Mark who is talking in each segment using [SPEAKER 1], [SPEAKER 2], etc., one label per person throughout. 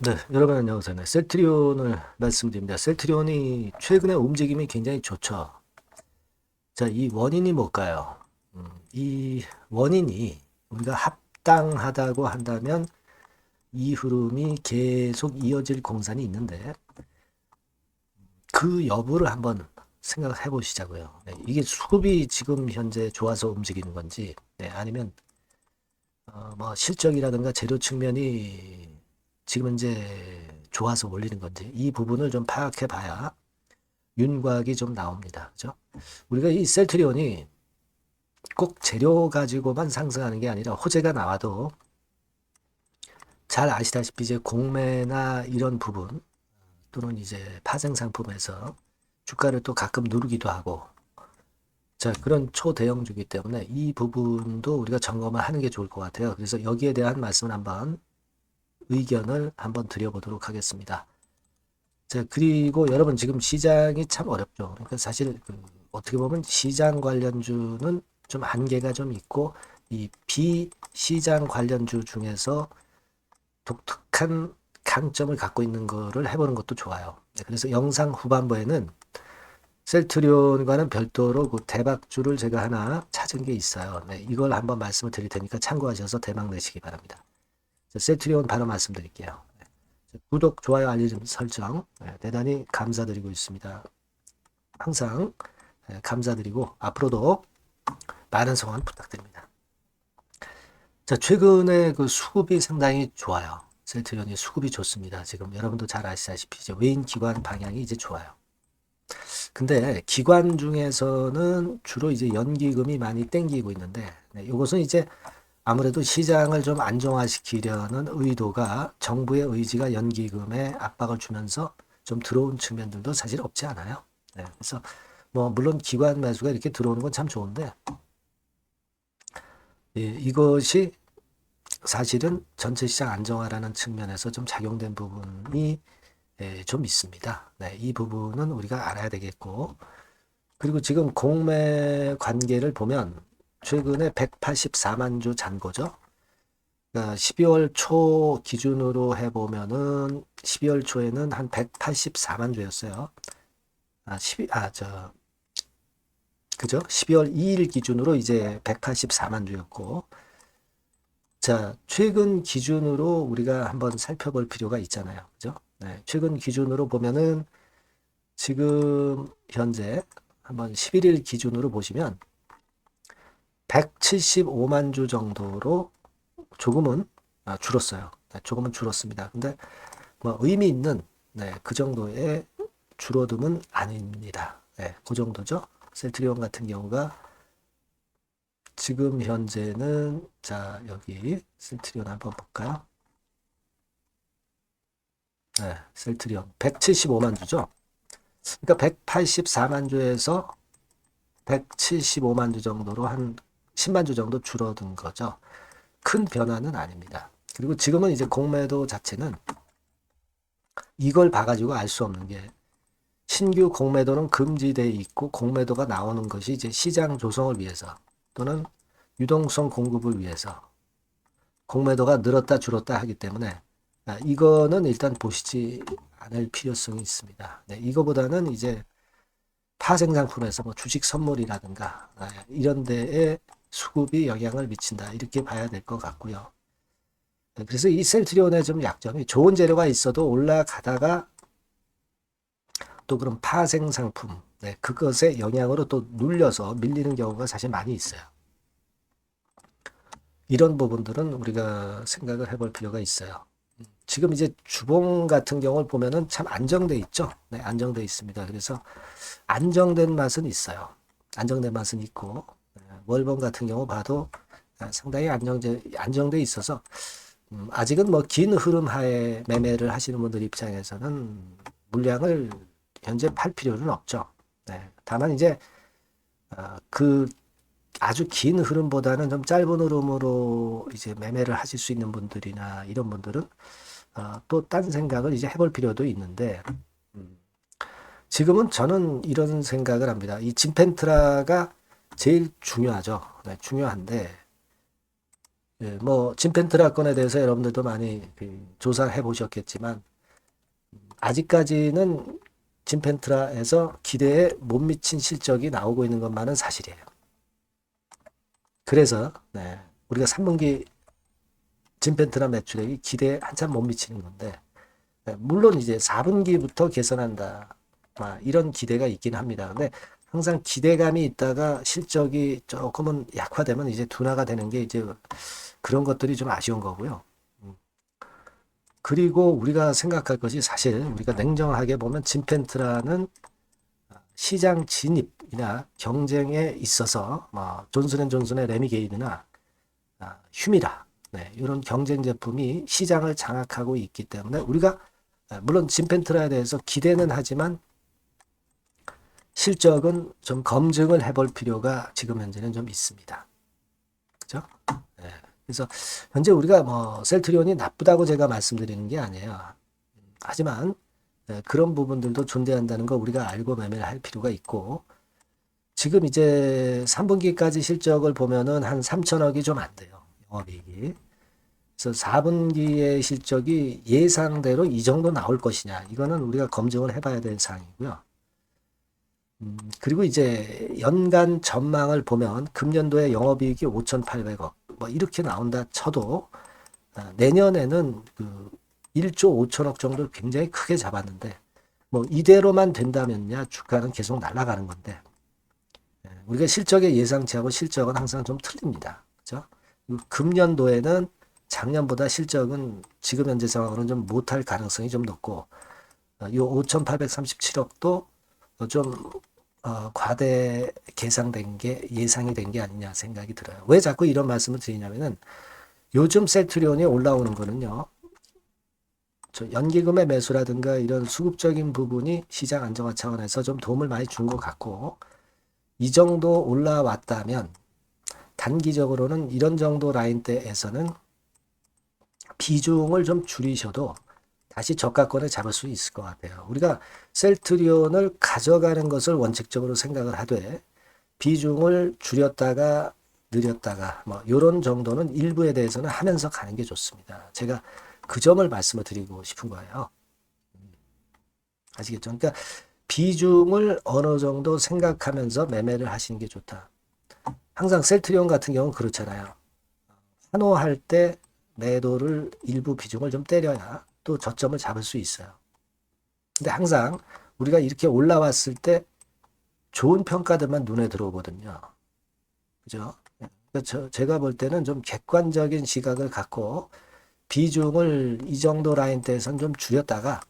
[SPEAKER 1] 네, 여러분 안녕하세요. 네, 셀트리온을 말씀드립니다. 셀트리온이 최근에 움직임이 굉장히 좋죠. 자, 이 원인이 뭘까요? 이 원인이 우리가 합당하다고 한다면 이 흐름이 계속 이어질 공산이 있는데 그 여부를 한번 생각해 보시자고요. 네, 이게 수급이 지금 현재 좋아서 움직이는 건지, 네, 아니면 뭐 실적이라든가 재료 측면이 지금 현재 좋아서 올리는 건지 이 부분을 좀 파악해 봐야 윤곽이 좀 나옵니다. 그죠? 우리가 이 셀트리온이 꼭 재료 가지고만 상승하는 게 아니라 호재가 나와도 잘 아시다시피 이제 공매나 이런 부분 또는 이제 파생 상품에서 주가를 또 가끔 누르기도 하고 자 그런 초대형주기 때문에 이 부분도 우리가 점검을 하는 게 좋을 것 같아요. 그래서 여기에 대한 말씀을 한번 의견을 한번 드려보도록 하겠습니다. 자, 그리고 여러분 지금 시장이 참 어렵죠. 그러니까 사실 어떻게 보면 시장 관련주는 좀 한계가 좀 있고 이 비시장 관련주 중에서 독특한 강점을 갖고 있는 거를 해보는 것도 좋아요. 네, 그래서 영상 후반부에는 셀트리온과는 별도로 그 대박주를 제가 하나 찾은 게 있어요. 네, 이걸 한번 말씀을 드릴 테니까 참고하셔서 대박 내시기 바랍니다. 자, 셀트리온 바로 말씀드릴게요. 구독, 좋아요, 알림 설정 대단히 감사드리고 있습니다. 항상 감사드리고 앞으로도 많은 성원 부탁드립니다. 자, 최근에 그 수급이 상당히 좋아요. 셀트리온이 수급이 좋습니다. 지금 여러분도 잘 아시다시피 이제 외인 기관 방향이 이제 좋아요. 근데 기관 중에서는 주로 이제 연기금이 많이 땡기고 있는데 이것은 이제 아무래도 시장을 좀 안정화시키려는 의도가 정부의 의지가 연기금에 압박을 주면서 좀 들어온 측면들도 사실 없지 않아요. 네, 그래서 뭐 물론 기관 매수가 이렇게 들어오는 건 참 좋은데 예, 이것이 사실은 전체 시장 안정화라는 측면에서 좀 작용된 부분이 좀 있습니다. 네, 이 부분은 우리가 알아야 되겠고 그리고 지금 공매 관계를 보면 최근에 184만 주 잔고죠. 그러니까 12월 초 기준으로 해보면은 12월 초에는 한 184만 주였어요. 그죠? 12월 2일 기준으로 이제 184만 주였고, 자, 최근 기준으로 우리가 한번 살펴볼 필요가 있잖아요. 그죠? 네, 최근 기준으로 보면은 지금 현재 한번 11일 기준으로 보시면 175만 주 정도로 조금은 줄었어요. 네, 조금은 줄었습니다. 근데 뭐 의미 있는 그 정도의 줄어듦은 아닙니다. 네, 그 정도죠. 셀트리온 같은 경우가 지금 현재는 자 여기 셀트리온 한번 볼까요? 네, 셀트리온 175만 주죠. 그러니까 184만 주에서 175만 주 정도로 한 10만 주 정도 줄어든 거죠. 큰 변화는 아닙니다. 그리고 지금은 이제 공매도 자체는 이걸 봐가지고 알 수 없는 게 신규 공매도는 금지돼 있고 공매도가 나오는 것이 이제 시장 조성을 위해서 또는 유동성 공급을 위해서 공매도가 늘었다 줄었다 하기 때문에 이거는 일단 보시지 않을 필요성이 있습니다. 네, 이거보다는 이제 파생 상품에서 뭐 주식 선물이라든가 이런 데에 수급이 영향을 미친다 이렇게 봐야 될 것 같고요. 네, 그래서 이 셀트리온의 좀 약점이 좋은 재료가 있어도 올라가다가 또 그런 파생 상품, 네, 그것의 영향으로 또 눌려서 밀리는 경우가 사실 많이 있어요. 이런 부분들은 우리가 생각을 해볼 필요가 있어요. 지금 이제 주봉 같은 경우를 보면은 참 안정돼 있죠. 네, 안정돼 있습니다. 그래서 안정된 맛은 있어요. 안정된 맛은 있고 월봉 같은 경우 봐도 상당히 안정돼 있어서 아직은 뭐 긴 흐름 하에 매매를 하시는 분들 입장에서는 물량을 현재 팔 필요는 없죠. 네, 다만 이제 그 아주 긴 흐름보다는 좀 짧은 흐름으로 이제 매매를 하실 수 있는 분들이나 이런 분들은 또 딴 생각을 이제 해볼 필요도 있는데 음, 지금은 저는 이런 생각을 합니다. 이 진펜트라가 제일 중요하죠. 네, 중요한데 예, 뭐 진펜트라 건에 대해서 여러분들도 많이 조사해 보셨겠지만 아직까지는 진펜트라에서 기대에 못 미친 실적이 나오고 있는 것만은 사실이에요. 그래서 네, 우리가 3분기 진펜트라 매출액이 기대에 한참 못 미치는 건데 네, 물론 이제 4분기부터 개선한다. 이런 기대가 있긴 합니다. 근데 항상 기대감이 있다가 실적이 조금은 약화되면 이제 둔화가 되는 게 이제 그런 것들이 좀 아쉬운 거고요. 그리고 우리가 생각할 것이 사실 우리가 냉정하게 보면 진펜트라는 시장 진입이나 경쟁에 있어서 뭐 존슨앤존슨의 레미게이드나 휴미라 네, 이런 경쟁 제품이 시장을 장악하고 있기 때문에 우리가 물론 진펜트라에 대해서 기대는 하지만 실적은 좀 검증을 해볼 필요가 지금 현재는 좀 있습니다. 그죠? 네. 그래서 현재 우리가 뭐 셀트리온이 나쁘다고 제가 말씀드리는 게 아니에요. 하지만 그런 부분들도 존재한다는 거 우리가 알고 매매를 할 필요가 있고 지금 이제 3분기까지 실적을 보면은 한 3천억이 좀 안 돼요. 영업이익이. 그래서 4분기의 실적이 예상대로 이 정도 나올 것이냐 이거는 우리가 검증을 해봐야 될 사항이고요. 그리고 이제 연간 전망을 보면 금년도에 영업이익이 5,800억 뭐 이렇게 나온다 쳐도 내년에는 그 1조 5천억 정도를 굉장히 크게 잡았는데 뭐 이대로만 된다면야 주가는 계속 날아가는 건데 우리가 실적의 예상치하고 실적은 항상 좀 틀립니다. 그죠? 금년도에는 작년보다 실적은 지금 현재 상황으로는 좀 못할 가능성이 좀 높고 이 5,837억도 좀 과대 계상된 게 예상이 된 게 아니냐 생각이 들어요. 왜 자꾸 이런 말씀을 드리냐면은 요즘 셀트리온이 올라오는 거는요. 연기금의 매수라든가 이런 수급적인 부분이 시장 안정화 차원에서 좀 도움을 많이 준 것 같고 이 정도 올라왔다면 단기적으로는 이런 정도 라인대에서는 비중을 좀 줄이셔도 다시 저가권을 잡을 수 있을 것 같아요. 우리가 셀트리온을 가져가는 것을 원칙적으로 생각을 하되 비중을 줄였다가 늘렸다가 뭐 이런 정도는 일부에 대해서는 하면서 가는 게 좋습니다. 제가 그 점을 말씀을 드리고 싶은 거예요. 아시겠죠? 그러니까 비중을 어느 정도 생각하면서 매매를 하시는 게 좋다. 항상 셀트리온 같은 경우는 그렇잖아요. 환호할 때 매도를 일부 비중을 좀 때려야 또 저점을 잡을 수 있어요. 근데 항상 우리가 이렇게 올라왔을 때 좋은 평가들만 눈에 들어오거든요. 그죠? 제가 볼 때는 좀 객관적인 시각을 갖고 비중을 이 정도 라인대에선 좀 줄였다가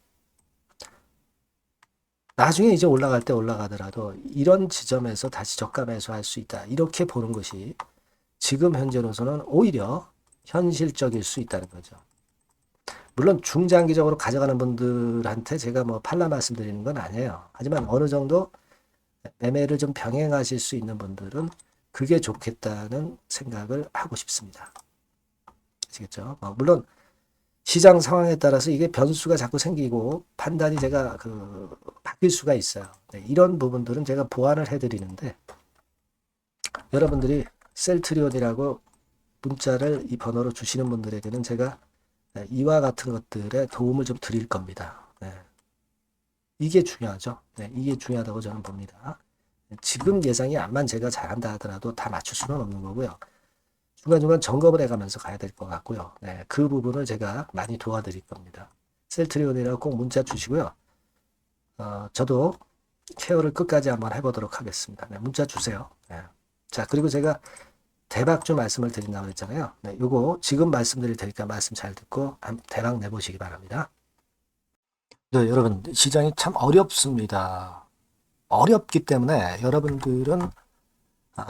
[SPEAKER 1] 나중에 이제 올라갈 때 올라가더라도 이런 지점에서 다시 저가 매수할 수 있다. 이렇게 보는 것이 지금 현재로서는 오히려 현실적일 수 있다는 거죠. 물론 중장기적으로 가져가는 분들한테 제가 뭐 팔라 말씀드리는 건 아니에요. 하지만 어느 정도 매매를 좀 병행하실 수 있는 분들은 그게 좋겠다는 생각을 하고 싶습니다. 아시겠죠? 물론 시장 상황에 따라서 이게 변수가 자꾸 생기고 판단이 제가 바뀔 수가 있어요. 네, 이런 부분들은 제가 보완을 해드리는데 여러분들이 셀트리온이라고 문자를 이 번호로 주시는 분들에게는 제가 이와 같은 것들에 도움을 좀 드릴 겁니다. 네. 이게 중요하죠. 네, 이게 중요하다고 저는 봅니다. 지금 예상이 암만 제가 잘한다 하더라도 다 맞출 수는 없는 거고요. 중간중간 점검을 해가면서 가야 될 것 같고요. 네, 그 부분을 제가 많이 도와드릴 겁니다. 셀트리온이라고 꼭 문자 주시고요. 저도 케어를 끝까지 한번 해보도록 하겠습니다. 네, 문자 주세요. 네. 자, 그리고 제가 대박주 말씀을 드린다고 했잖아요. 네, 요거 지금 말씀드릴 테니까 말씀 잘 듣고 대박 내보시기 바랍니다. 네, 여러분 시장이 참 어렵습니다. 어렵기 때문에 여러분들은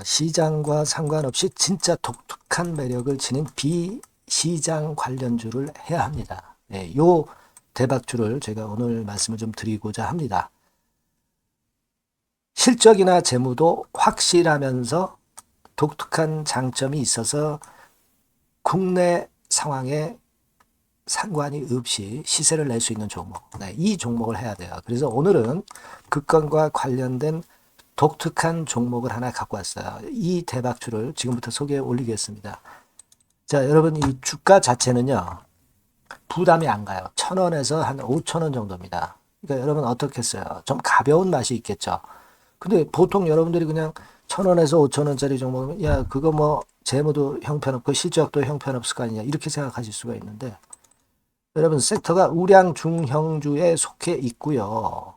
[SPEAKER 1] 시장과 상관없이 진짜 독특한 매력을 지닌 비시장 관련주를 해야 합니다. 네, 요 대박주를 제가 오늘 말씀을 좀 드리고자 합니다. 실적이나 재무도 확실하면서 독특한 장점이 있어서 국내 상황에 상관이 없이 시세를 낼 수 있는 종목. 네, 이 종목을 해야 돼요. 그래서 오늘은 그 건과 관련된 독특한 종목을 하나 갖고 왔어요. 이 대박주를 지금부터 소개해 올리겠습니다. 자, 여러분 이 주가 자체는요. 부담이 안 가요. 1,000원에서 한 5,000원 정도입니다. 그러니까 여러분 어떻겠어요? 좀 가벼운 맛이 있겠죠. 근데 보통 여러분들이 그냥 1,000원에서 5,000원짜리 종목이면 야, 그거 뭐 재무도 형편없고 실적도 형편없을 거 아니냐 이렇게 생각하실 수가 있는데 여러분 섹터가 우량 중형주에 속해 있고요.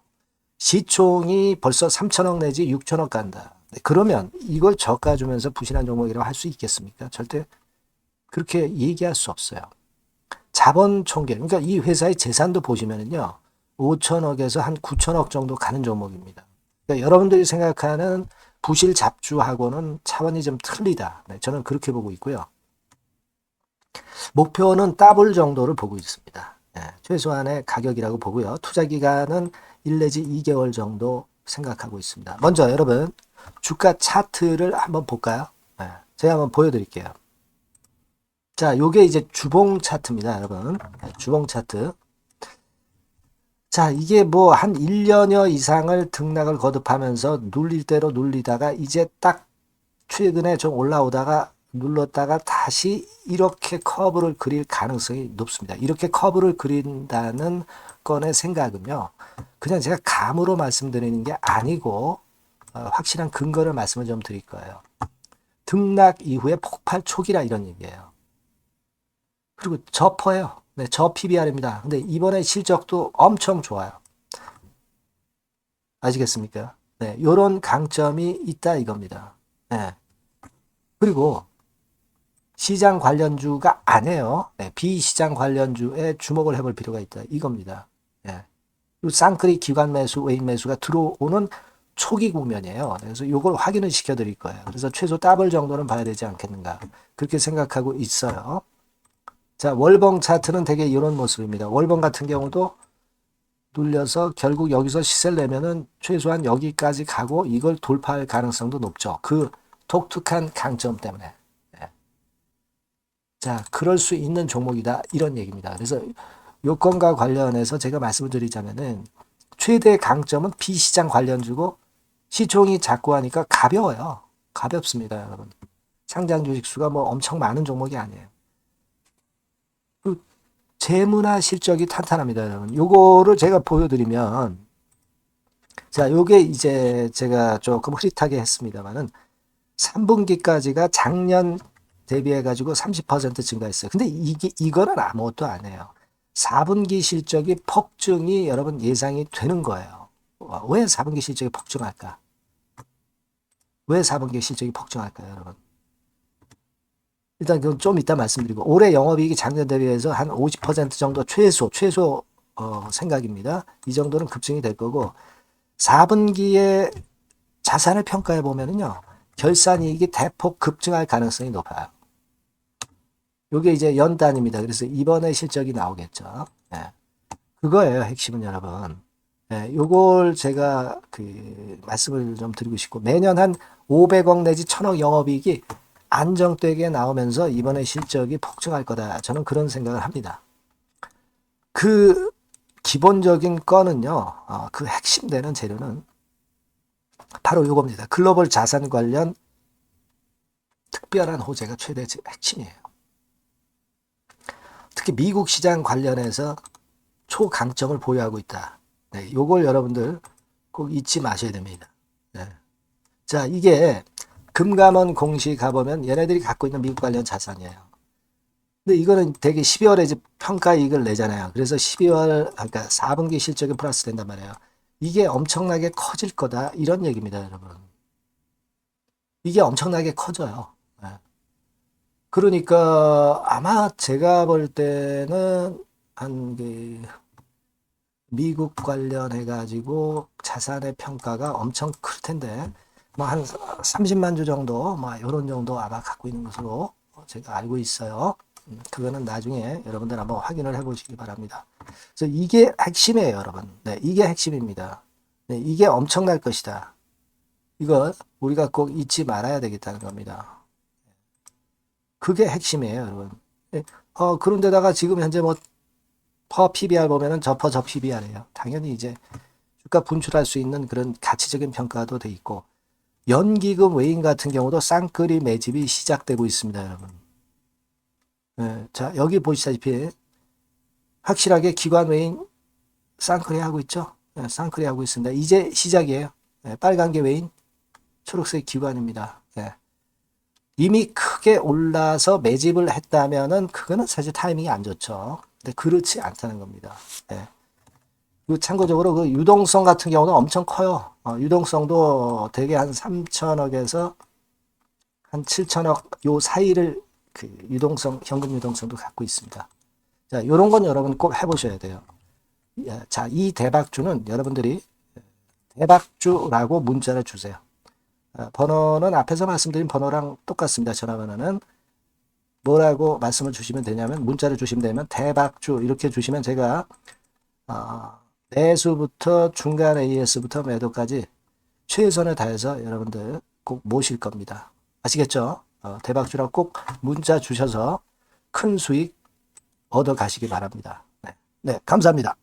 [SPEAKER 1] 시총이 벌써 3천억 내지 6천억 간다. 그러면 이걸 저가 주면서 부실한 종목이라고 할 수 있겠습니까? 절대 그렇게 얘기할 수 없어요. 자본 총계, 그러니까 이 회사의 재산도 보시면은요, 5천억에서 한 9천억 정도 가는 종목입니다. 그러니까 여러분들이 생각하는 부실 잡주하고는 차원이 좀 틀리다. 네, 저는 그렇게 보고 있고요. 목표는 더블 정도를 보고 있습니다. 네, 최소한의 가격이라고 보고요. 투자 기간은 1 내지 2개월 정도 생각하고 있습니다. 먼저 여러분 주가 차트를 한번 볼까요? 네, 제가 한번 보여드릴게요. 자, 요게 이제 주봉 차트입니다, 여러분. 네, 주봉 차트. 자, 이게 뭐 한 1년여 이상을 등락을 거듭하면서 눌릴 대로 눌리다가 이제 딱 최근에 좀 올라오다가 눌렀다가 다시 이렇게 커브를 그릴 가능성이 높습니다. 이렇게 커브를 그린다는 건의 생각은요. 그냥 제가 감으로 말씀드리는 게 아니고 확실한 근거를 말씀을 좀 드릴 거예요. 등락 이후에 폭발 초기라 이런 얘기예요. 그리고 저퍼예요. 네, 저 PBR입니다. 근데 이번에 실적도 엄청 좋아요. 아시겠습니까? 네, 요런 강점이 있다 이겁니다. 네. 그리고 시장 관련주가 아니에요. 네, 비시장 관련주에 주목을 해볼 필요가 있다 이겁니다. 네. 쌍끌이 기관 매수, 외인 매수가 들어오는 초기 국면이에요. 그래서 요걸 확인을 시켜 드릴 거예요. 그래서 최소 더블 정도는 봐야 되지 않겠는가. 그렇게 생각하고 있어요. 자, 월봉 차트는 되게 이런 모습입니다. 월봉 같은 경우도 눌려서 결국 여기서 시세를 내면은 최소한 여기까지 가고 이걸 돌파할 가능성도 높죠. 그 독특한 강점 때문에. 네. 자, 그럴 수 있는 종목이다. 이런 얘기입니다. 그래서 요건과 관련해서 제가 말씀을 드리자면은 최대 강점은 비시장 관련주고 시총이 작고 하니까 가벼워요. 가볍습니다, 여러분. 상장 주식 수가 뭐 엄청 많은 종목이 아니에요. 재무나 실적이 탄탄합니다, 여러분. 요거를 제가 보여드리면, 자, 요게 이제 제가 조금 흐릿하게 했습니다만은, 3분기까지가 작년 대비해가지고 30% 증가했어요. 근데 이거는 아무것도 아니에요. 4분기 실적이 폭증이 여러분 예상이 되는 거예요. 왜 4분기 실적이 폭증할까? 왜 4분기 실적이 폭증할까요, 여러분? 일단 그건 좀 이따 말씀드리고 올해 영업이익이 작년 대비해서 한 50% 정도 최소 생각입니다. 이 정도는 급증이 될 거고 4분기에 자산을 평가해 보면은요. 결산이익이 대폭 급증할 가능성이 높아요. 이게 이제 연단입니다. 그래서 이번에 실적이 나오겠죠. 네. 그거예요. 핵심은 여러분. 네, 요걸 제가 말씀을 좀 드리고 싶고 매년 한 500억 내지 1000억 영업이익이 안정되게 나오면서 이번에 실적이 폭증할 거다. 저는 그런 생각을 합니다. 그 기본적인 거는요. 그 핵심되는 재료는 바로 이겁니다. 글로벌 자산 관련 특별한 호재가 최대 핵심이에요. 특히 미국 시장 관련해서 초강점을 보유하고 있다. 네, 요걸 여러분들 꼭 잊지 마셔야 됩니다. 네. 자, 이게 금감원 공시 가보면 얘네들이 갖고 있는 미국 관련 자산이에요. 근데 이거는 되게 12월에 이제 평가이익을 내잖아요. 그래서 12월, 그러니까 4분기 실적이 플러스 된단 말이에요. 이게 엄청나게 커질 거다. 이런 얘기입니다, 여러분. 이게 엄청나게 커져요. 네. 그러니까 아마 제가 볼 때는 한 미국 관련해가지고 자산의 평가가 엄청 클 텐데, 뭐 한 30만 주 정도, 뭐 이런 정도 아마 갖고 있는 것으로 제가 알고 있어요. 그거는 나중에 여러분들 한번 확인을 해보시기 바랍니다. 그래서 이게 핵심이에요, 여러분. 네, 이게 핵심입니다. 네, 이게 엄청날 것이다. 이거 우리가 꼭 잊지 말아야 되겠다는 겁니다. 그게 핵심이에요, 여러분. 네, 그런데다가 지금 현재 뭐 퍼 PBR 보면은 저 PBR이에요. 당연히 이제 주가 분출할 수 있는 그런 가치적인 평가도 돼 있고 연기금 외인 같은 경우도 쌍끌이 매집이 시작되고 있습니다, 여러분. 자, 여기 보시다시피 확실하게 기관 외인 쌍크레 하고 있죠. 쌍크레 하고 있습니다. 이제 시작이에요. 빨간 게 외인, 초록색 기관입니다. 이미 크게 올라서 매집을 했다면은 그거는 사실 타이밍이 안 좋죠. 근데 그렇지 않다는 겁니다. 그리고 참고적으로 그 유동성 같은 경우는 엄청 커요. 유동성도 대개 한 3천억에서 한 7천억 요 사이를 그 유동성, 현금 유동성도 갖고 있습니다. 자, 요런 건 여러분 꼭 해보셔야 돼요. 자, 이 대박주는 여러분들이 대박주라고 문자를 주세요. 번호는 앞에서 말씀드린 번호랑 똑같습니다. 전화번호는 뭐라고 말씀을 주시면 되냐면 문자를 주시면 되면 대박주 이렇게 주시면 제가 매수부터 중간 AS부터 매도까지 최선을 다해서 여러분들 꼭 모실 겁니다. 아시겠죠? 대박주라고 꼭 문자 주셔서 큰 수익 얻어 가시기 바랍니다. 네, 감사합니다.